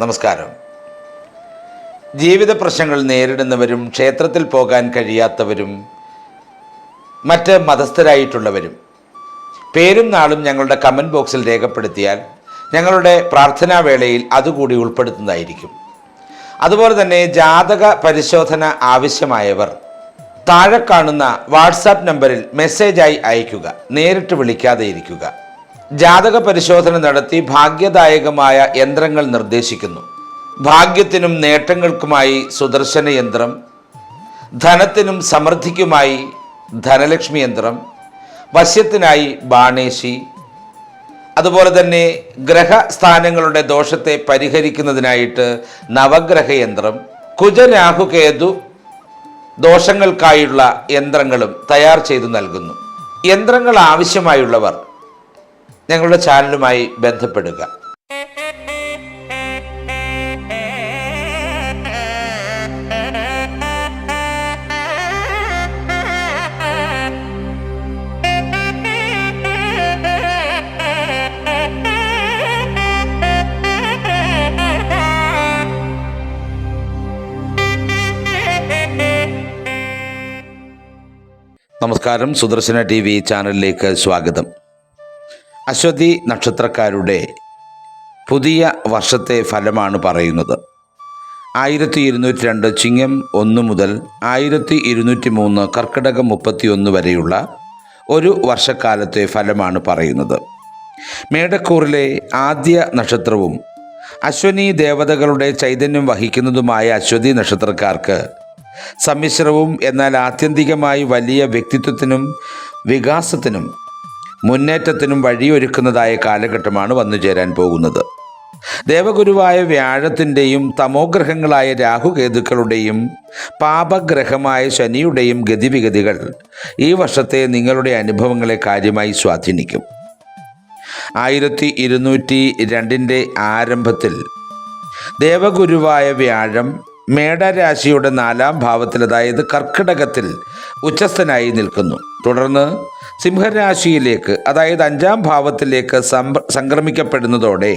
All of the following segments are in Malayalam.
നമസ്കാരം. ജീവിത പ്രശ്നങ്ങൾ നേരിടുന്നവരും ക്ഷേത്രത്തിൽ പോകാൻ കഴിയാത്തവരും മറ്റ് മതസ്ഥരായിട്ടുള്ളവരും പേരും നാളും ഞങ്ങളുടെ കമൻറ്റ് ബോക്സിൽ രേഖപ്പെടുത്തിയാൽ ഞങ്ങളുടെ പ്രാർത്ഥനാ വേളയിൽ അതുകൂടി ഉൾപ്പെടുത്തുന്നതായിരിക്കും. അതുപോലെ തന്നെ ജാതക പരിശോധന ആവശ്യമായവർ താഴെ കാണുന്ന വാട്സാപ്പ് നമ്പറിൽ മെസ്സേജായി അയയ്ക്കുക, നേരിട്ട് വിളിക്കാതെ ഇരിക്കുക. ജാതക പരിശോധന നടത്തി ഭാഗ്യദായകമായ യന്ത്രങ്ങൾ നിർദ്ദേശിക്കുന്നു. ഭാഗ്യത്തിനും നേട്ടങ്ങൾക്കുമായി സുദർശന യന്ത്രം, ധനത്തിനും സമൃദ്ധിക്കുമായി ധനലക്ഷ്മി യന്ത്രം, വശ്യത്തിനായി ബാണേശി, അതുപോലെ തന്നെ ഗ്രഹസ്ഥാനങ്ങളുടെ ദോഷത്തെ പരിഹരിക്കുന്നതിനായിട്ട് നവഗ്രഹ യന്ത്രം, കുജരാഹുകേതു ദോഷങ്ങൾക്കായുള്ള യന്ത്രങ്ങളും തയ്യാർ ചെയ്തു നൽകുന്നു. യന്ത്രങ്ങൾ ആവശ്യമായുള്ളവർ ഞങ്ങളുടെ ചാനലുമായി ബന്ധപ്പെടുക. നമസ്കാരം. സുദർശന TV ചാനലിലേക്ക് സ്വാഗതം. അശ്വതി നക്ഷത്രക്കാരുടെ പുതിയ വർഷത്തെ ഫലമാണ് പറയുന്നത്. 1202 ചിങ്ങം 1 മുതൽ 1203 കർക്കിടകം 31 വരെയുള്ള ഒരു വർഷക്കാലത്തെ ഫലമാണ് പറയുന്നത്. മേടക്കൂറിലെ ആദ്യ നക്ഷത്രവും അശ്വനി ദേവതകളുടെ ചൈതന്യം വഹിക്കുന്നതുമായ അശ്വതി നക്ഷത്രക്കാർക്ക് സമ്മിശ്രവും എന്നാൽ ആത്യന്തികമായി വലിയ വ്യക്തിത്വത്തിനും വികാസത്തിനും മുന്നേറ്റത്തിനും വഴിയൊരുക്കുന്നതായ കാലഘട്ടമാണ് വന്നു ചേരാൻ പോകുന്നത്. ദേവഗുരുവായ വ്യാഴത്തിൻ്റെയും തമോഗ്രഹങ്ങളായ രാഹുകേതുക്കളുടെയും പാപഗ്രഹമായ ശനിയുടെയും ഗതിവിഗതികൾ ഈ വർഷത്തെ നിങ്ങളുടെ അനുഭവങ്ങളെ കാര്യമായി സ്വാധീനിക്കും. 1202 ആരംഭത്തിൽ ദേവഗുരുവായ വ്യാഴം മേടരാശിയുടെ 4ാം ഭാവത്തിൽ, അതായത് കർക്കിടകത്തിൽ ഉച്ചസ്ഥനായി നിൽക്കുന്നു. തുടർന്ന് സിംഹരാശിയിലേക്ക്, അതായത് 5ാം ഭാവത്തിലേക്ക് സംക്രമിക്കപ്പെടുന്നതോടെ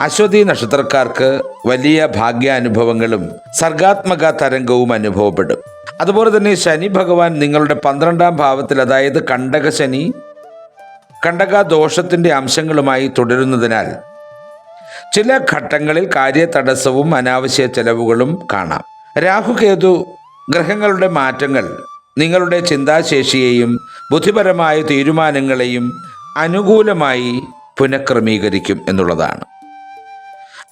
അശ്വതി നക്ഷത്രക്കാർക്ക് വലിയ ഭാഗ്യാനുഭവങ്ങളും സർഗാത്മക തരംഗവും അനുഭവപ്പെടും. അതുപോലെ തന്നെ ശനി ഭഗവാൻ നിങ്ങളുടെ 12ാം ഭാവത്തിൽ, അതായത് കണ്ടകശനി, കണ്ടകദോഷത്തിൻ്റെ അംശങ്ങളുമായി തുടരുന്നതിനാൽ ചില ഘട്ടങ്ങളിൽ കാര്യതടസ്സവും അനാവശ്യ ചെലവുകളും കാണാം. രാഹുകേതു ഗ്രഹങ്ങളുടെ മാറ്റങ്ങൾ നിങ്ങളുടെ ചിന്താശേഷിയെയും ബുദ്ധിപരമായ തീരുമാനങ്ങളെയും അനുകൂലമായി പുനഃക്രമീകരിക്കും എന്നുള്ളതാണ്.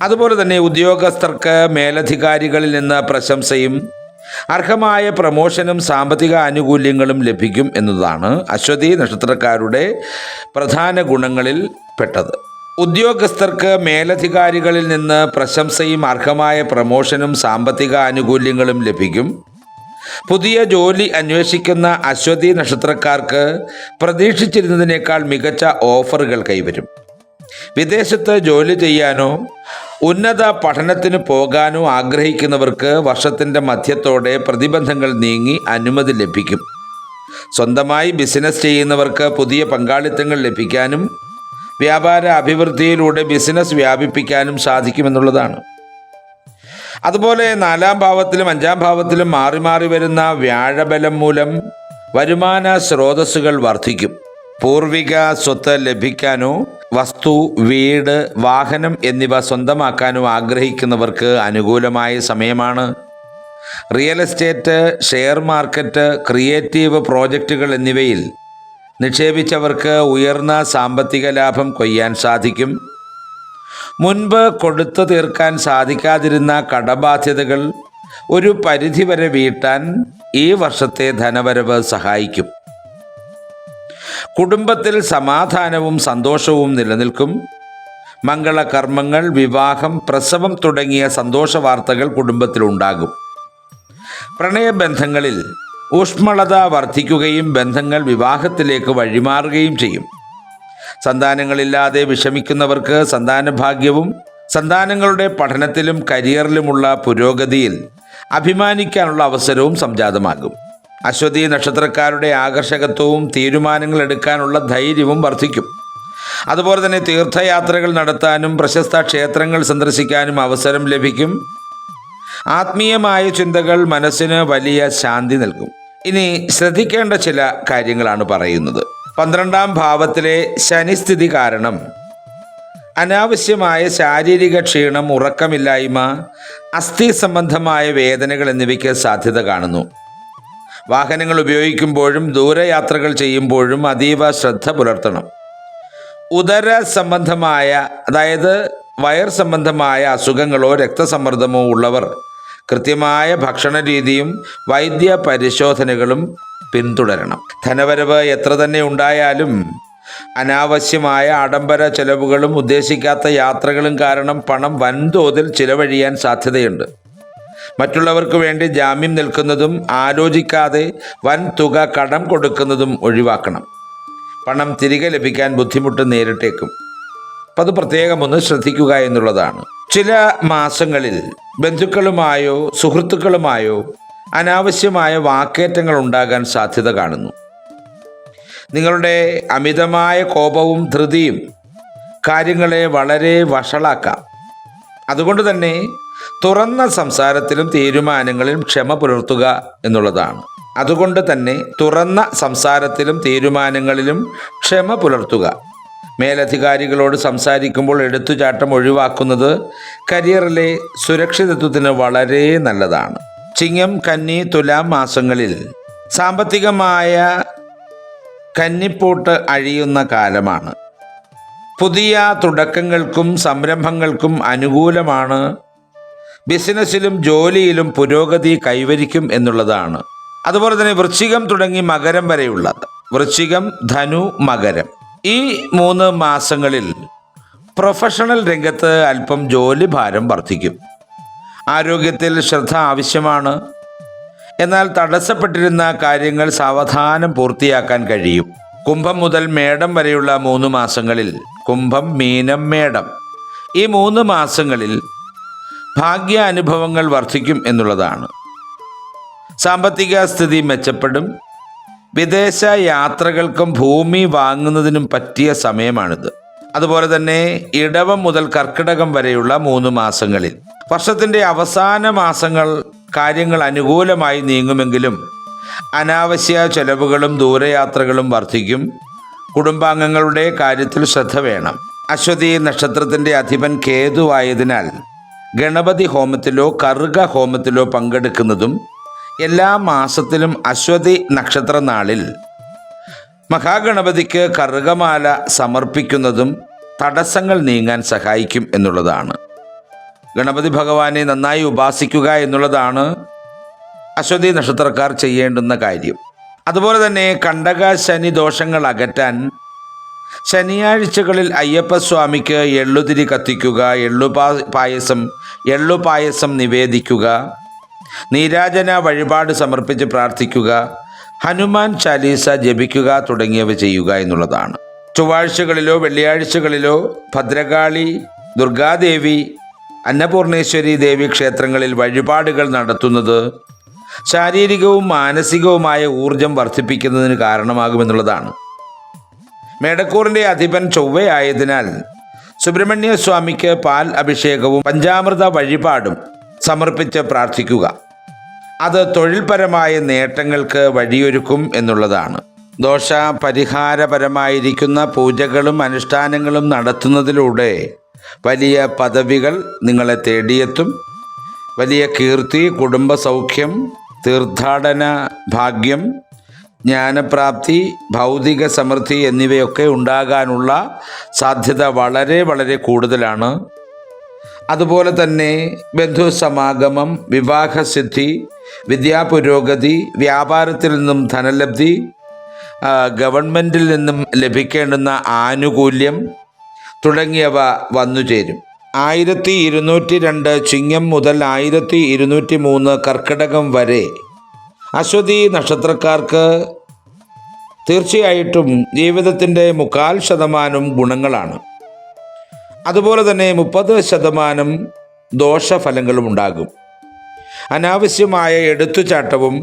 അതുപോലെ തന്നെ ഉദ്യോഗസ്ഥർക്ക് മേലധികാരികളിൽ നിന്ന് പ്രശംസയും അർഹമായ പ്രമോഷനും സാമ്പത്തിക ആനുകൂല്യങ്ങളും ലഭിക്കും എന്നതാണ് അശ്വതി നക്ഷത്രക്കാരുടെ പ്രധാന ഗുണങ്ങളിൽ പെട്ടത്. ഉദ്യോഗസ്ഥർക്ക് മേലധികാരികളിൽ നിന്ന് പ്രശംസയും അർഹമായ പ്രമോഷനും സാമ്പത്തിക ആനുകൂല്യങ്ങളും ലഭിക്കും. പുതിയ ജോലി അന്വേഷിക്കുന്ന അശ്വതി നക്ഷത്രക്കാർക്ക് പ്രതീക്ഷിച്ചിരുന്നതിനേക്കാൾ മികച്ച ഓഫറുകൾ കൈവരും. വിദേശത്ത് ജോലി ചെയ്യാനോ ഉന്നത പഠനത്തിന് പോകാനോ ആഗ്രഹിക്കുന്നവർക്ക് വർഷത്തിൻ്റെ മധ്യത്തോടെ പ്രതിബന്ധങ്ങൾ നീങ്ങി അനുമതി ലഭിക്കും. സ്വന്തമായി ബിസിനസ് ചെയ്യുന്നവർക്ക് പുതിയ പങ്കാളിത്തങ്ങൾ ലഭിക്കാനും വ്യാപാര അഭിവൃദ്ധിയിലൂടെ ബിസിനസ് വ്യാപിപ്പിക്കാനും സാധിക്കുമെന്നുള്ളതാണ്. അതുപോലെ 4ാം ഭാവത്തിലും 5ാം ഭാവത്തിലും മാറി മാറി വരുന്ന വ്യാഴബലം മൂലം വരുമാന സ്രോതസ്സുകൾ വർദ്ധിക്കും. പൂർവിക സ്വത്ത് ലഭിക്കാനോ വസ്തു, വീട്, വാഹനം എന്നിവ സ്വന്തമാക്കാനോ ആഗ്രഹിക്കുന്നവർക്ക് അനുകൂലമായ സമയമാണ്. Real estate, share market, creative പ്രോജക്റ്റുകൾ എന്നിവയിൽ നിക്ഷേപിച്ചവർക്ക് ഉയർന്ന സാമ്പത്തിക ലാഭം കൊയ്യാൻ സാധിക്കും. മുൻപ് കൊടുത്തു തീർക്കാൻ സാധിക്കാതിരുന്ന കടബാധ്യതകൾ ഒരു പരിധിവരെ വീട്ടാൻ ഈ വർഷത്തെ ധനവരവ് സഹായിക്കും. കുടുംബത്തിൽ സമാധാനവും സന്തോഷവും നിലനിൽക്കും. മംഗളകർമ്മങ്ങൾ, വിവാഹം, പ്രസവം തുടങ്ങിയ സന്തോഷ വാർത്തകൾ കുടുംബത്തിലുണ്ടാകും. പ്രണയബന്ധങ്ങളിൽ ഊഷ്മളത വർദ്ധിക്കുകയും ബന്ധങ്ങൾ വിവാഹത്തിലേക്ക് വഴിമാറുകയും ചെയ്യും. സന്താനങ്ങളില്ലാതെ വിഷമിക്കുന്നവർക്ക് സന്താനഭാഗ്യവും സന്താനങ്ങളുടെ പഠനത്തിലും കരിയറിലുമുള്ള പുരോഗതിയിൽ അഭിമാനിക്കാനുള്ള അവസരവും സംജാതമാകും. അശ്വതി നക്ഷത്രക്കാരുടെ ആകർഷകത്വവും തീരുമാനങ്ങൾ എടുക്കാനുള്ള ധൈര്യവും വർദ്ധിക്കും. അതുപോലെ തന്നെ തീർത്ഥയാത്രകൾ നടത്താനും പ്രശസ്ത ക്ഷേത്രങ്ങൾ സന്ദർശിക്കാനും അവസരം ലഭിക്കും. ആത്മീയമായ ചിന്തകൾ മനസ്സിന് വലിയ ശാന്തി നൽകും. ഇനി ശ്രദ്ധിക്കേണ്ട ചില കാര്യങ്ങളാണ് പറയുന്നത്. 12ാം ഭാവത്തിലെ ശനിസ്ഥിതി കാരണം അനാവശ്യമായ ശാരീരിക ക്ഷീണം, ഉറക്കമില്ലായ്മ, അസ്ഥി സംബന്ധമായ വേദനകൾ എന്നിവയ്ക്ക് സാധ്യത കാണുന്നു. വാഹനങ്ങൾ ഉപയോഗിക്കുമ്പോഴും ദൂരയാത്രകൾ ചെയ്യുമ്പോഴും അതീവ ശ്രദ്ധ പുലർത്തണം. ഉദര സംബന്ധമായ, അതായത് വയർ സംബന്ധമായ അസുഖങ്ങളോ രക്തസമ്മർദ്ദമോ ഉള്ളവർ കൃത്യമായ ഭക്ഷണ രീതിയും വൈദ്യ പരിശോധനകളും പിന്തുടരണം. ധനവരവ് എത്ര തന്നെ ഉണ്ടായാലും അനാവശ്യമായ ആഡംബര ചെലവുകളും ഉദ്ദേശിക്കാത്ത യാത്രകളും കാരണം പണം വൻതോതിൽ ചിലവഴിയാൻ സാധ്യതയുണ്ട്. മറ്റുള്ളവർക്ക് വേണ്ടി ജാമ്യം നിൽക്കുന്നതും ആലോചിക്കാതെ വൻ തുക കടം കൊടുക്കുന്നതും ഒഴിവാക്കണം. പണം തിരികെ ലഭിക്കാൻ ബുദ്ധിമുട്ട് നേരിട്ടേക്കും. അപ്പം അത് പ്രത്യേകം ഒന്ന് ശ്രദ്ധിക്കുക എന്നുള്ളതാണ്. ചില മാസങ്ങളിൽ ബന്ധുക്കളുമായോ സുഹൃത്തുക്കളുമായോ അനാവശ്യമായ വാക്കേറ്റങ്ങൾ ഉണ്ടാകാൻ സാധ്യത കാണുന്നു. നിങ്ങളുടെ അമിതമായ കോപവും ധൃതിയും കാര്യങ്ങളെ വളരെ വഷളാക്കാം. അതുകൊണ്ട് തന്നെ തുറന്ന സംസാരത്തിലും തീരുമാനങ്ങളിലും ക്ഷമ പുലർത്തുക എന്നുള്ളതാണ്. ക്ഷമ പുലർത്തുക. മേലധികാരികളോട് സംസാരിക്കുമ്പോൾ എടുത്തുചാട്ടം ഒഴിവാക്കുന്നത് കരിയറിലെ സുരക്ഷിതത്വത്തിന് വളരെ നല്ലതാണ്. ചിങ്ങം, കന്നി, തുലാം മാസങ്ങളിൽ സാമ്പത്തികമായ കന്നിപ്പോട്ട് അഴിയുന്ന കാലമാണ്. പുതിയ തുടക്കങ്ങൾക്കും സംരംഭങ്ങൾക്കും അനുകൂലമാണ്. ബിസിനസ്സിലും ജോലിയിലും പുരോഗതി കൈവരിക്കും എന്നുള്ളതാണ്. അതുപോലെ തന്നെ വൃശ്ചികം തുടങ്ങി മകരം വരെയുള്ളത്, വൃശ്ചികം, ധനു, മകരം, ഈ 3 മാസങ്ങളിൽ പ്രൊഫഷണൽ രംഗത്ത് അല്പം ജോലി ഭാരം വർദ്ധിക്കും. ആരോഗ്യത്തിൽ ശ്രദ്ധ ആവശ്യമാണ്. എന്നാൽ തടസ്സപ്പെട്ടിരുന്ന കാര്യങ്ങൾ സാവധാനം പൂർത്തിയാക്കാൻ കഴിയും. കുംഭം മുതൽ മേടം വരെയുള്ള 3 മാസങ്ങളിൽ, കുംഭം, മീനം, മേടം, ഈ 3 മാസങ്ങളിൽ ഭാഗ്യ അനുഭവങ്ങൾ വർദ്ധിക്കും എന്നുള്ളതാണ്. സാമ്പത്തിക സ്ഥിതി മെച്ചപ്പെടും. വിദേശ യാത്രകൾക്കും ഭൂമി വാങ്ങുന്നതിനും പറ്റിയ സമയമാണിത്. അതുപോലെ തന്നെ ഇടവം മുതൽ കർക്കിടകം വരെയുള്ള 3 മാസങ്ങളിൽ, വർഷത്തിൻ്റെ അവസാന മാസങ്ങൾ കാര്യങ്ങൾ അനുകൂലമായി നീങ്ങുമെങ്കിലും അനാവശ്യ ചെലവുകളും ദൂരയാത്രകളും വർദ്ധിക്കും. കുടുംബാംഗങ്ങളുടെ കാര്യത്തിൽ ശ്രദ്ധ വേണം. അശ്വതി നക്ഷത്രത്തിൻ്റെ അധിപൻ കേതുവായതിനാൽ ഗണപതി ഹോമത്തിലോ കറുക ഹോമത്തിലോ പങ്കെടുക്കുന്നതും എല്ലാ മാസത്തിലും അശ്വതി നക്ഷത്ര നാളിൽ മഹാഗണപതിക്ക് കറുകമാല സമർപ്പിക്കുന്നതും തടസ്സങ്ങൾ നീങ്ങാൻ സഹായിക്കും എന്നുള്ളതാണ്. ഗണപതി ഭഗവാനെ നന്നായി ഉപാസിക്കുക എന്നുള്ളതാണ് അശ്വതി നക്ഷത്രക്കാർ ചെയ്യേണ്ടുന്ന കാര്യം. അതുപോലെ തന്നെ കണ്ടക ശനി ദോഷങ്ങൾ അകറ്റാൻ ശനിയാഴ്ചകളിൽ അയ്യപ്പസ്വാമിക്ക് എള്ളുതിരി കത്തിക്കുക, എള്ളുപായസം നിവേദിക്കുക, നീരാജന വഴിപാട് സമർപ്പിച്ച് പ്രാർത്ഥിക്കുക, ഹനുമാൻ ചാലീസ ജപിക്കുക തുടങ്ങിയവ ചെയ്യുക എന്നുള്ളതാണ്. ചൊവ്വാഴ്ചകളിലോ വെള്ളിയാഴ്ചകളിലോ ഭദ്രകാളി, ദുർഗാദേവി, അന്നപൂർണേശ്വരി ദേവി ക്ഷേത്രങ്ങളിൽ വഴിപാടുകൾ നടത്തുന്നത് ശാരീരികവും മാനസികവുമായ ഊർജം വർദ്ധിപ്പിക്കുന്നതിന് കാരണമാകുമെന്നുള്ളതാണ്. മേടക്കൂറിൻ്റെ അധിപൻ ചൊവ്വയായതിനാൽ സുബ്രഹ്മണ്യ സ്വാമിക്ക് പാൽ അഭിഷേകവും പഞ്ചാമൃത വഴിപാടും സമർപ്പിച്ച് പ്രാർത്ഥിക്കുക. അത് തൊഴിൽപരമായ നേട്ടങ്ങൾക്ക് വഴിയൊരുക്കും എന്നുള്ളതാണ്. ദോഷ പരിഹാരപരമായിരിക്കുന്ന പൂജകളും അനുഷ്ഠാനങ്ങളും നടത്തുന്നതിലൂടെ വലിയ പദവികൾ നിങ്ങളെ തേടിയെത്തും. വലിയ കീർത്തി, കുടുംബ സൗഖ്യം, തീർത്ഥാടന ഭാഗ്യം, ജ്ഞാനപ്രാപ്തി, ഭൗതിക സമൃദ്ധി എന്നിവയൊക്കെ ഉണ്ടാകാനുള്ള സാധ്യത വളരെ വളരെ കൂടുതലാണ്. അതുപോലെ തന്നെ ബന്ധുസമാഗമം, വിവാഹസിദ്ധി, വിദ്യാപുരോഗതി, വ്യാപാരത്തിൽ നിന്നും ധനലബ്ധി, ഗവൺമെൻറ്റിൽ നിന്നും ലഭിക്കേണ്ടുന്ന ആനുകൂല്യം തുടങ്ങിയവ വന്നുചേരും. 1202 ചിങ്ങം മുതൽ 1203 കർക്കിടകം വരെ അശ്വതി നക്ഷത്രക്കാർക്ക് തീർച്ചയായിട്ടും ജീവിതത്തിൻ്റെ 3/4% ഗുണങ്ങളാണ്. അതുപോലെ തന്നെ 30% ദോഷഫലങ്ങളും ഉണ്ടാകും. അനാവശ്യമായ എടുത്തുചാട്ടവും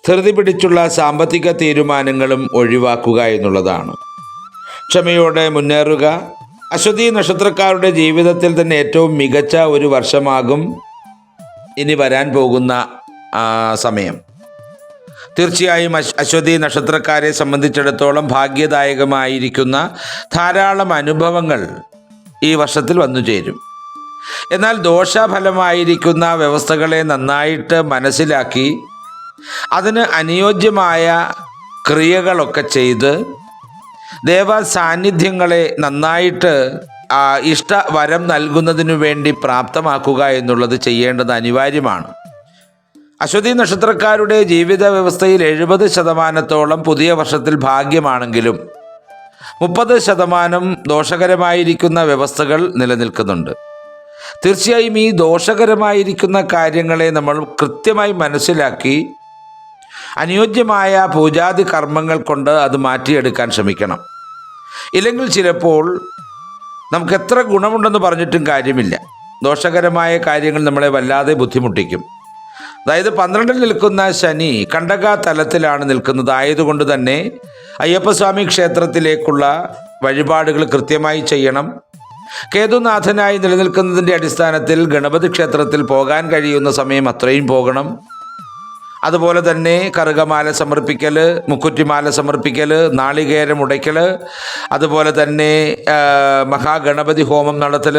ധൃതി പിടിച്ചുള്ള സാമ്പത്തിക തീരുമാനങ്ങളും ഒഴിവാക്കുക എന്നുള്ളതാണ്. ക്ഷമയോടെ മുന്നേറുക. അശ്വതി നക്ഷത്രക്കാരുടെ ജീവിതത്തിൽ തന്നെ ഏറ്റവും മികച്ച ഒരു വർഷമാകും ഇനി വരാൻ പോകുന്ന സമയം. തീർച്ചയായും അശ്വതി നക്ഷത്രക്കാരെ സംബന്ധിച്ചിടത്തോളം ഭാഗ്യദായകമായിരിക്കുന്ന ധാരാളം അനുഭവങ്ങൾ ഈ വർഷത്തിൽ വന്നു ചേരും. എന്നാൽ ദോഷഫലമായിരിക്കുന്ന വ്യവസ്ഥകളെ നന്നായിട്ട് മനസ്സിലാക്കി അതിന് അനുയോജ്യമായ ക്രിയകളൊക്കെ ചെയ്ത് ദേവ സാന്നിധ്യങ്ങളെ നന്നായിട്ട് ഇഷ്ടവരം നൽകുന്നതിനു വേണ്ടി പ്രാപ്തമാക്കുക എന്നുള്ളത് ചെയ്യേണ്ടത് അനിവാര്യമാണ്. അശ്വതി നക്ഷത്രക്കാരുടെ ജീവിത വ്യവസ്ഥയിൽ 70% പുതിയ വർഷത്തിൽ ഭാഗ്യമാണെങ്കിലും 30% ദോഷകരമായിരിക്കുന്ന വ്യവസ്ഥകൾ നിലനിൽക്കുന്നുണ്ട്. തീർച്ചയായും ഈ ദോഷകരമായിരിക്കുന്ന കാര്യങ്ങളെ നമ്മൾ കൃത്യമായി മനസ്സിലാക്കി അനുയോജ്യമായ പൂജാതി കർമ്മങ്ങൾ കൊണ്ട് അത് മാറ്റിയെടുക്കാൻ ശ്രമിക്കണം. ഇല്ലെങ്കിൽ ചിലപ്പോൾ നമുക്ക് എത്ര ഗുണമുണ്ടെന്ന് പറഞ്ഞിട്ടും കാര്യമില്ല, ദോഷകരമായ കാര്യങ്ങൾ നമ്മളെ വല്ലാതെ ബുദ്ധിമുട്ടിക്കും. അതായത് 12-ൽ നിൽക്കുന്ന ശനി കണ്ടക തലത്തിലാണ് നിൽക്കുന്നത്. ആയതുകൊണ്ട് തന്നെ അയ്യപ്പസ്വാമി ക്ഷേത്രത്തിലേക്കുള്ള വഴിപാടുകൾ കൃത്യമായി ചെയ്യണം. കേതുനാഥനായി നിലനിൽക്കുന്നതിൻ്റെ അടിസ്ഥാനത്തിൽ ഗണപതി ക്ഷേത്രത്തിൽ പോകാൻ കഴിയുന്ന സമയം അത്രയും പോകണം. അതുപോലെ തന്നെ കറുകമാല സമർപ്പിക്കൽ, മുക്കുറ്റിമാല സമർപ്പിക്കൽ, നാളികേരം ഉടയ്ക്കൽ, അതുപോലെ തന്നെ മഹാഗണപതി ഹോമം നടത്തൽ,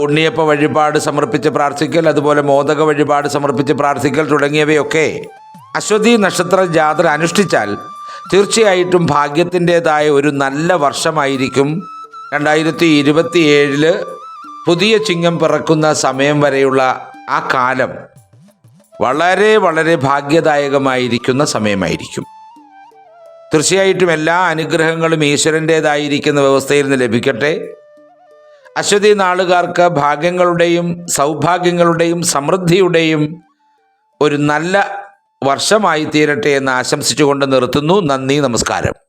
ഉണ്ണിയപ്പ വഴിപാട് സമർപ്പിച്ച് പ്രാർത്ഥിക്കൽ, അതുപോലെ മോദക വഴിപാട് സമർപ്പിച്ച് പ്രാർത്ഥിക്കൽ തുടങ്ങിയവയൊക്കെ അശ്വതി നക്ഷത്ര ജാതര അനുഷ്ഠിച്ചാൽ തീർച്ചയായിട്ടും ഭാഗ്യത്തിൻ്റെതായ ഒരു നല്ല വർഷമായിരിക്കും 2027 പുതിയ ചിങ്ങം പിറക്കുന്ന സമയം വരെയുള്ള ആ കാലം വളരെ വളരെ ഭാഗ്യദായകമായിരിക്കുന്ന സമയമായിരിക്കും. തീർച്ചയായിട്ടും എല്ലാ അനുഗ്രഹങ്ങളും ഈശ്വരൻ്റേതായിരിക്കുന്ന വ്യവസ്ഥയിൽ നിന്ന് ലഭിക്കട്ടെ. അശ്വതി നാളുകാർക്ക് ഭാഗ്യങ്ങളുടെയും സൗഭാഗ്യങ്ങളുടെയും സമൃദ്ധിയുടെയും ഒരു നല്ല വർഷമായി തീരട്ടെ എന്ന് ആശംസിച്ചുകൊണ്ട് നിർത്തുന്നു. നന്ദി, നമസ്കാരം.